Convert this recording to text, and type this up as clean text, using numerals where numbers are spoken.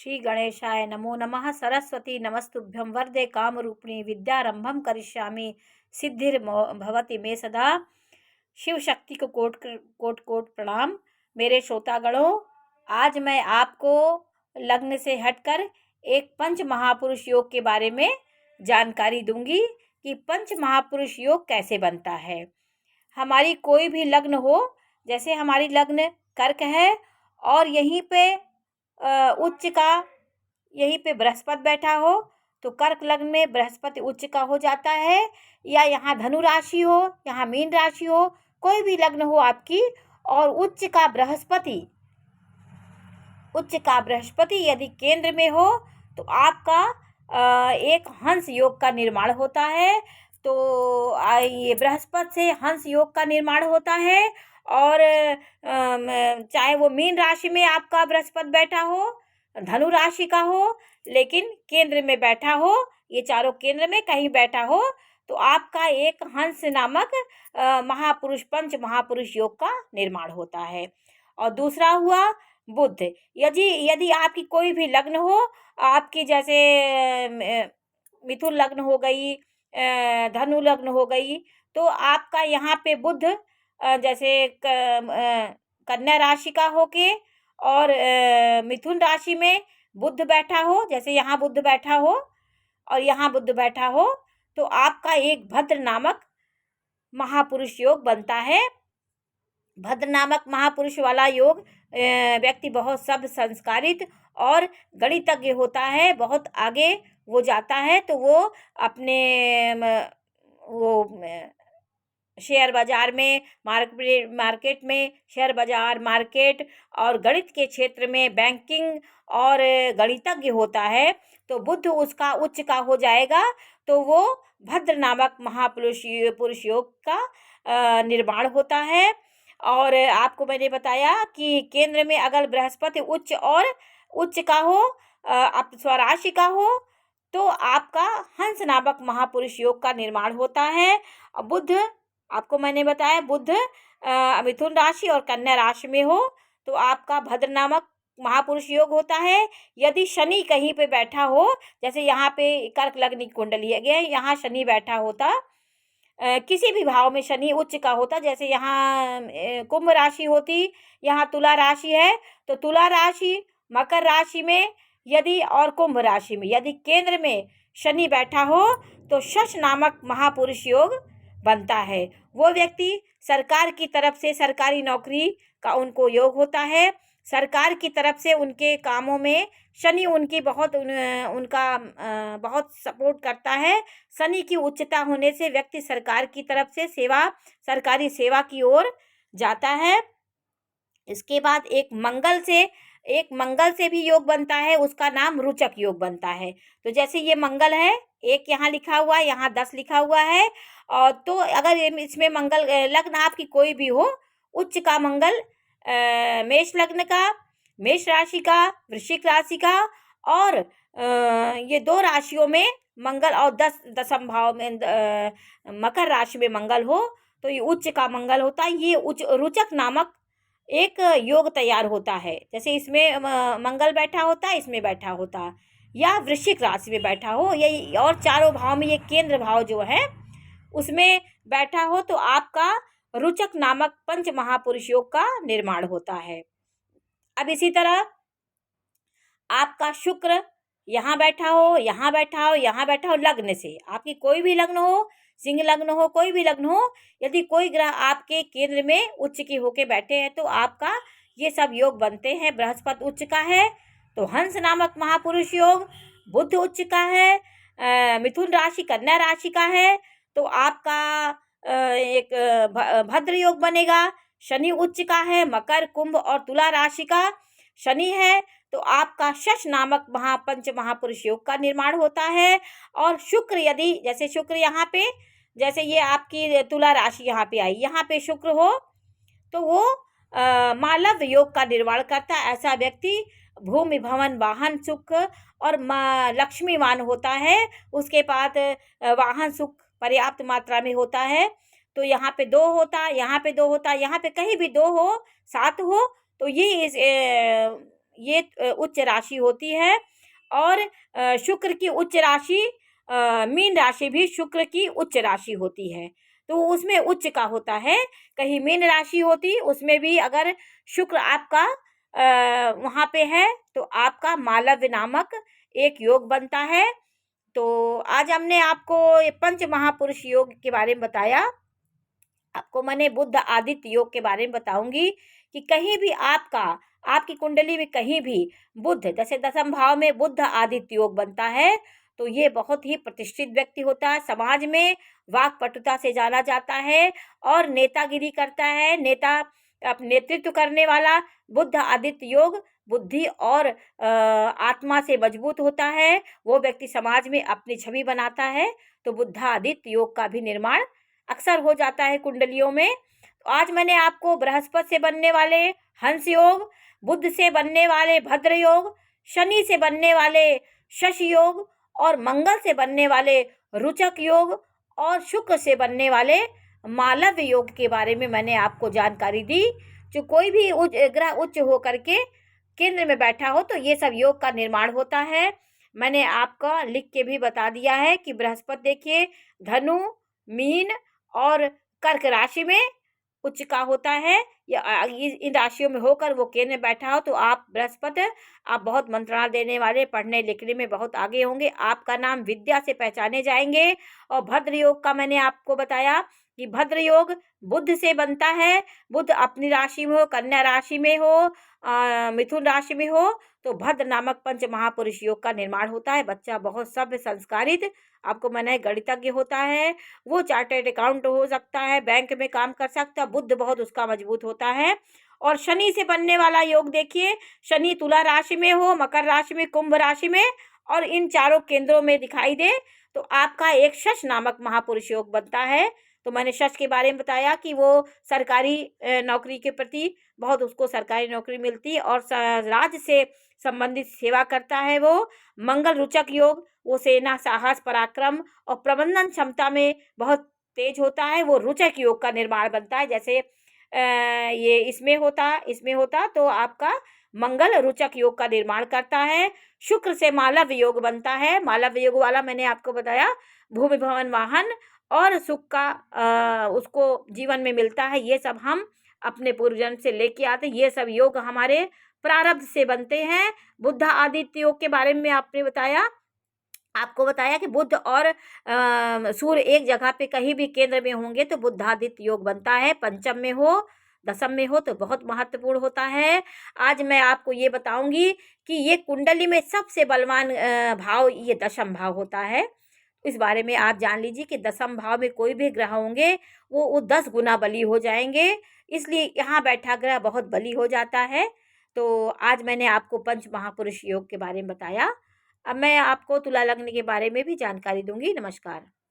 श्री गणेशाय नमो नमः। सरस्वती नमस्तुभ्यं वरदे कामरूपिणी विद्यारंभम करिष्यामि भवति मे सदा। शिव शक्ति को कोट कोट कोट प्रणाम। मेरे श्रोतागणों, आज मैं आपको लग्न से हटकर एक पंच महापुरुष योग के बारे में जानकारी दूंगी कि पंच महापुरुष योग कैसे बनता है। हमारी कोई भी लग्न हो, जैसे हमारी लग्न कर्क है और यहीं पे उच्च का यहीं पे बृहस्पति बैठा हो, तो कर्क लग्न में बृहस्पति उच्च का हो जाता है। या यहाँ धनु राशि हो, यहाँ मीन राशि हो, कोई भी लग्न हो आपकी और उच्च का बृहस्पति यदि केंद्र में हो तो आपका एक हंस योग का निर्माण होता है। तो ये बृहस्पति से हंस योग का निर्माण होता है। और चाहे वो मीन राशि में आपका बृहस्पति बैठा हो, धनु राशि का हो, लेकिन केंद्र में बैठा हो, ये चारों केंद्र में कहीं बैठा हो, तो आपका एक हंस नामक पंच महापुरुष योग का निर्माण होता है। और दूसरा हुआ बुध। यदि आपकी कोई भी लग्न हो, आपकी जैसे मिथुन लग्न हो गई, धनु लग्न हो गई, तो आपका यहाँ पे बुध जैसे कन्या राशि का होके और मिथुन राशि में बुध बैठा हो, जैसे यहाँ बुध बैठा हो और यहाँ बुध बैठा हो, तो आपका एक भद्र नामक महापुरुष योग बनता है। भद्र नामक महापुरुष वाला योग व्यक्ति बहुत सब संस्कारित और गणितज्ञ होता है, बहुत आगे वो जाता है। तो वो अपने शेयर बाजार में, मार्केट में, शेयर बाजार, मार्केट और गणित के क्षेत्र में बैंकिंग और गणितज्ञ होता है। तो बुध उसका उच्च का हो जाएगा, तो वो भद्र नामक महापुरुष योग का निर्माण होता है। और आपको मैंने बताया कि केंद्र में अगर बृहस्पति उच्च का हो, आप स्वराशि का हो, तो आपका हंस नामक महापुरुष योग का निर्माण होता है। बुध, आपको मैंने बताया, बुध मिथुन राशि और कन्या राशि में हो तो आपका भद्र नामक महापुरुष योग होता है। यदि शनि कहीं पे बैठा हो, जैसे यहाँ पे कर्क लग्न की कुंडली है, यहाँ शनि बैठा होता, किसी भी भाव में शनि उच्च का होता, जैसे यहाँ कुंभ राशि होती, यहाँ तुला राशि है, तो तुला राशि, मकर राशि में यदि और कुंभ राशि में यदि केंद्र में शनि बैठा हो तो शश नामक महापुरुष योग बनता है। वो व्यक्ति सरकार की तरफ से सरकारी नौकरी का उनको योग होता है। सरकार की तरफ से उनके कामों में शनि उनका बहुत सपोर्ट करता है। शनि की उच्चता होने से व्यक्ति सरकार की तरफ से सरकारी सेवा की ओर जाता है। इसके बाद एक मंगल से भी योग बनता है, उसका नाम रुचक योग बनता है। तो जैसे ये मंगल है, एक यहाँ लिखा हुआ है, यहाँ 10 लिखा हुआ है, और तो अगर इसमें मंगल लग्न आपकी कोई भी हो, उच्च का मंगल मेष लग्न का, मेष राशि का, वृश्चिक राशि का, और ये 2 राशियों में मंगल और 10 भाव में मकर राशि में मंगल हो, तो ये उच्च का मंगल होता है। ये रुचक नामक एक योग तैयार होता है। जैसे इसमें मंगल बैठा होता है, इसमें बैठा होता, या वृश्चिक राशि में बैठा हो, यही, और चारों भाव में ये केंद्र भाव जो है उसमें बैठा हो, तो आपका रुचक नामक पंच महापुरुष योग का निर्माण होता है। अब इसी तरह आपका शुक्र यहाँ बैठा हो, यहाँ बैठा हो, यहाँ बैठा हो, लग्न से आपकी कोई भी लग्न हो, सिंह लग्न हो, कोई भी लग्न हो, यदि कोई ग्रह आपके केंद्र में उच्च की होके बैठे हैं तो आपका ये सब योग बनते हैं। बृहस्पति उच्च का है तो हंस नामक महापुरुष योग, बुध उच्च का है, मिथुन राशि कन्या राशि का है तो आपका एक भद्र योग बनेगा। शनि उच्च का है, मकर, कुंभ और तुला राशि का शनि है, तो आपका शश नामक पंच महापुरुष योग का निर्माण होता है। और शुक्र, यदि जैसे शुक्र यहाँ पे, जैसे ये आपकी तुला राशि यहाँ पे आई, यहाँ पे शुक्र हो तो वो मालव योग का निर्माण करता है। ऐसा व्यक्ति भूमि, भवन, वाहन सुख और लक्ष्मीवान होता है। उसके पास वाहन सुख पर्याप्त मात्रा में होता है। तो यहाँ पे 2 होता, यहाँ पे 2 होता, यहाँ पे कहीं भी 2 हो, 7 हो, तो ये ये उच्च राशि होती है। और शुक्र की उच्च राशि, मीन राशि भी शुक्र की उच्च राशि होती है, तो उसमें उच्च का होता है। कहीं मीन राशि होती उसमें भी अगर शुक्र आपका वहाँ पे है तो आपका मालव्य नामक एक योग बनता है। तो आज हमने आपको ये पंच महापुरुष योग के बारे में बताया। आपको मैंने बुध आदित्य योग के बारे में बताऊंगी कि कहीं भी आपकी कुंडली में कहीं भी बुध, जैसे दसम भाव में बुध आदित्य योग बनता है, तो ये बहुत ही प्रतिष्ठित व्यक्ति होता है, समाज में वाक्पटुता से जाना जाता है और नेतागिरी करता है, नेतृत्व करने वाला। बुध आदित्य योग बुद्धि और आत्मा से मजबूत होता है, वो व्यक्ति समाज में अपनी छवि बनाता है। तो बुद्धादित्य योग का भी निर्माण अक्सर हो जाता है कुंडलियों में। तो आज मैंने आपको बृहस्पति से बनने वाले हंस योग, बुध से बनने वाले भद्र योग, शनि से बनने वाले शश योग और मंगल से बनने वाले रुचक योग और शुक्र से बनने वाले मालव्य योग के बारे में मैंने आपको जानकारी दी। जो कोई भी ग्रह उच्च हो करके केंद्र में बैठा हो तो ये सब योग का निर्माण होता है। मैंने आपका लिख के भी बता दिया है कि बृहस्पति देखिए धनु, मीन और कर्क राशि में उच्च का होता है, या इन राशियों में होकर वो केंद्र में बैठा हो तो आप बृहस्पति, आप बहुत मंत्रणा देने वाले, पढ़ने लिखने में बहुत आगे होंगे, आपका नाम विद्या से पहचाने जाएंगे। और भद्र योग का मैंने आपको बताया कि भद्र योग बुध से बनता है। बुध अपनी राशि में हो, कन्या राशि में हो, मिथुन राशि में हो तो भद्र नामक पंच महापुरुष योग का निर्माण होता है। बच्चा बहुत सभ्य संस्कारित, आपको मैंने गणितज्ञ होता है, वो चार्टर्ड अकाउंट हो सकता है, बैंक में काम कर सकता है, बुद्ध बहुत उसका मजबूत होता है। और शनि से बनने वाला योग देखिए, शनि तुला राशि में हो, मकर राशि में, कुंभ राशि में और इन चारों केंद्रों में दिखाई दे तो आपका एक शश नामक महापुरुष योग बनता है। तो मैंने शश के बारे में बताया कि वो सरकारी नौकरी के प्रति बहुत, उसको सरकारी नौकरी मिलती है और राज्य से संबंधित सेवा करता है। वो मंगल रुचक योग, वो सेना, साहस, पराक्रम और प्रबंधन क्षमता में बहुत तेज होता है, वो रुचक योग का निर्माण बनता है। जैसे ये इसमें होता तो आपका मंगल रुचक योग का निर्माण करता है। शुक्र से मालव्य योग बनता है, मालव्य योग वाला मैंने आपको बताया भूमि भवन वाहन और सुख का उसको जीवन में मिलता है। ये सब हम अपने पूर्वजन्म से लेके आते, ये सब योग हमारे प्रारब्ध से बनते हैं। बुध आदित्य योग के बारे में आपको बताया कि बुध और सूर्य एक जगह पे कहीं भी केंद्र में होंगे तो बुद्धादित्य योग बनता है। पंचम में हो, दसम में हो तो बहुत महत्वपूर्ण होता है। आज मैं आपको ये बताऊंगी कि ये कुंडली में सबसे बलवान भाव ये दशम भाव होता है। इस बारे में आप जान लीजिए कि दसम भाव में कोई भी ग्रह होंगे वो 10 गुना बली हो जाएंगे, इसलिए यहाँ बैठा ग्रह बहुत बली हो जाता है। तो आज मैंने आपको पंच महापुरुष योग के बारे में बताया। अब मैं आपको तुला लग्न के बारे में भी जानकारी दूंगी। नमस्कार।